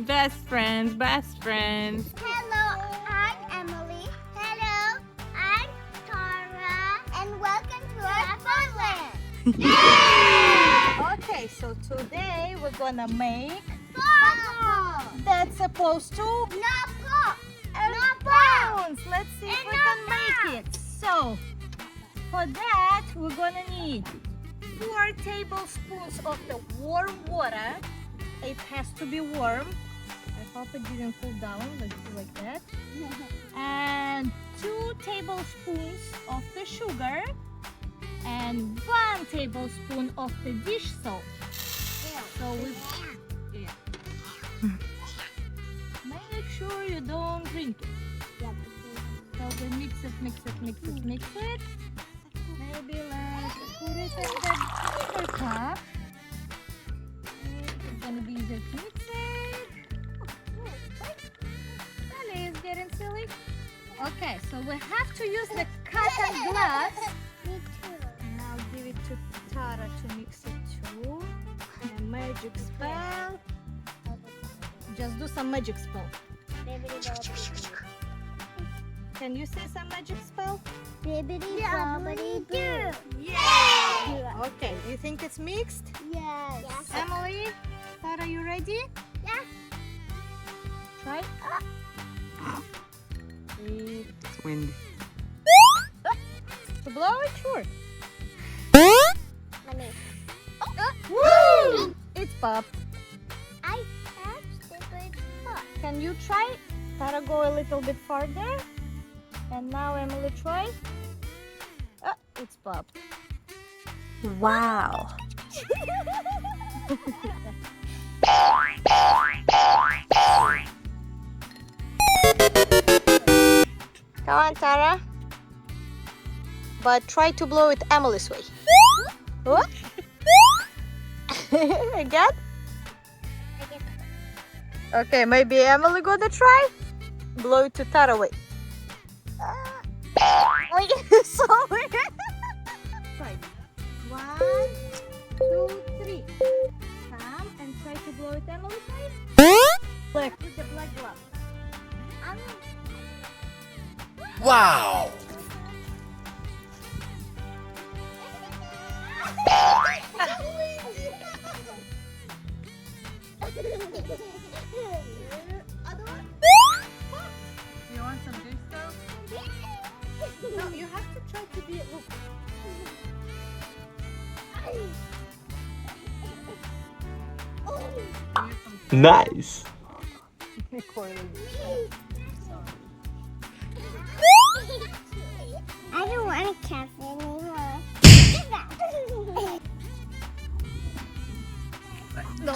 Best friends, best friends. Hello, I'm Emily. Hello, I'm Tara. And welcome to our Funland. Okay, so today we're gonna make Ball. that's supposed to No ball. bounce. Let's see if And we no can make it. So for that we're gonna need 4 tablespoons of the warm water. It has to be warm. I hope it didn't cool down like that. And 2 tablespoons of the sugar and 1 tablespoon of the dish salt. So we make sure you don't drink it. So we mix it. Maybe let's put it in the bigger cup. It's gonna be easier to mix it. Ellie is getting silly. Okay, so we have to use the cotton gloves. Me too. And I'll give it to Tara to mix it too. A magic spell. Just do some magic spell. Can you say some magic spell? Bibbidi bobbidi boo. Yeah! Okay, you think it's mixed? Yes. Emily, Tara, you ready? Yeah. Try. It's windy. To blow it, sure. Let me. Woo! It's popped. I touched it, but it's hot. Can you try? Tara, go a little bit farther. And now Emily, try. Oh, it's popped. Wow. Come on, Tara. But try to blow it Emily's way. What? Again? Okay, maybe Emily gonna try. Blow it to Tara way. Sorry. Try. 1, 2, 3. Come and try to blow it Emily's way. Look, with the black glove. Wow! You want some dish soap? No, you have to try to be. Look. Nice! I don't want a cafe anymore. No.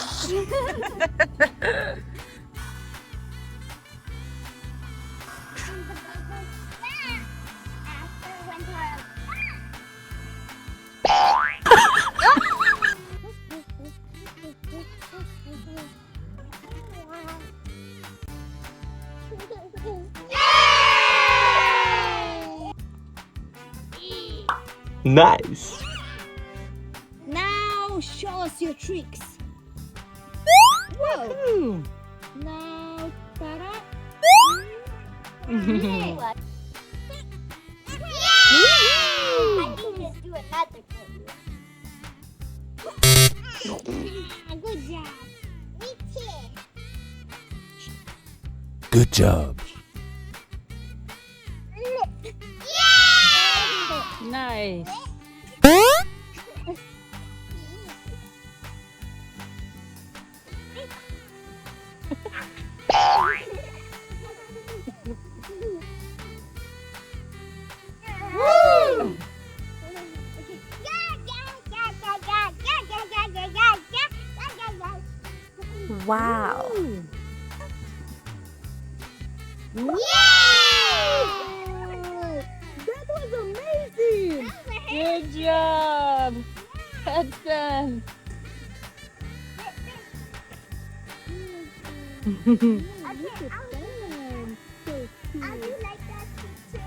Nice! Now show us your tricks. Whoa! Now, Tara. Yay. I can just do another good. Good job. Me too. Good job! Nice. Woo! Wow. That was amazing! Good job. That's done. I do like that too.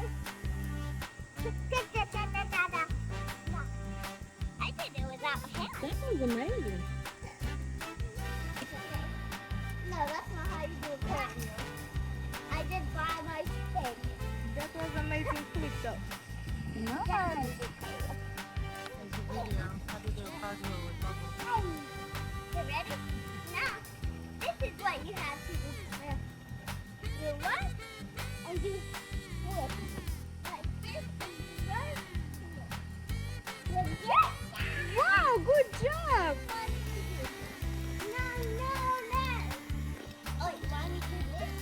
was amazing. No, that's not how you do a cartwheel. I did by my stick. That was amazing flip though. Nice. You ready? Now, this is what you have to do. You run and you flip. Like this and you run. Like this. Wow, good job. No, no, no. Oh, you want me to do this?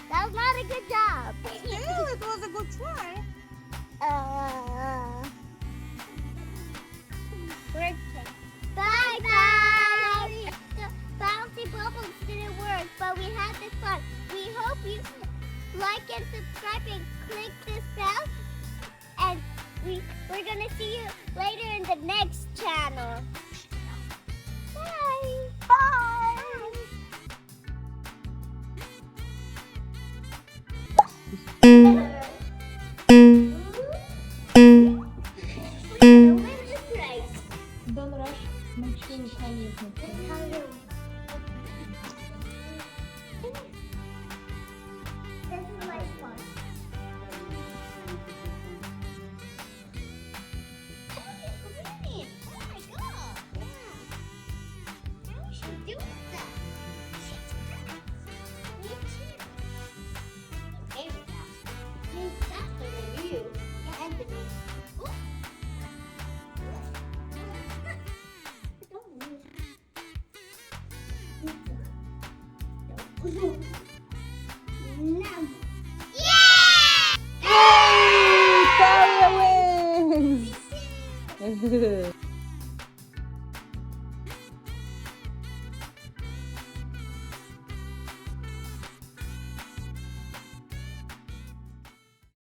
That was not a good job. Still, it was a good try. Bye bye. The bouncy bubbles didn't work, but we had this fun. We hope you like and subscribe and click this bell. And we're gonna see you later in the next channel. Bye. Bye. Don't rush. Make sure you tell me This is my fun. Oh my god! Yeah. How is she doing that? She's fast. Me too. Very fast. She's faster than you. And me. Ooh. Nom. Yeah! Talia wins!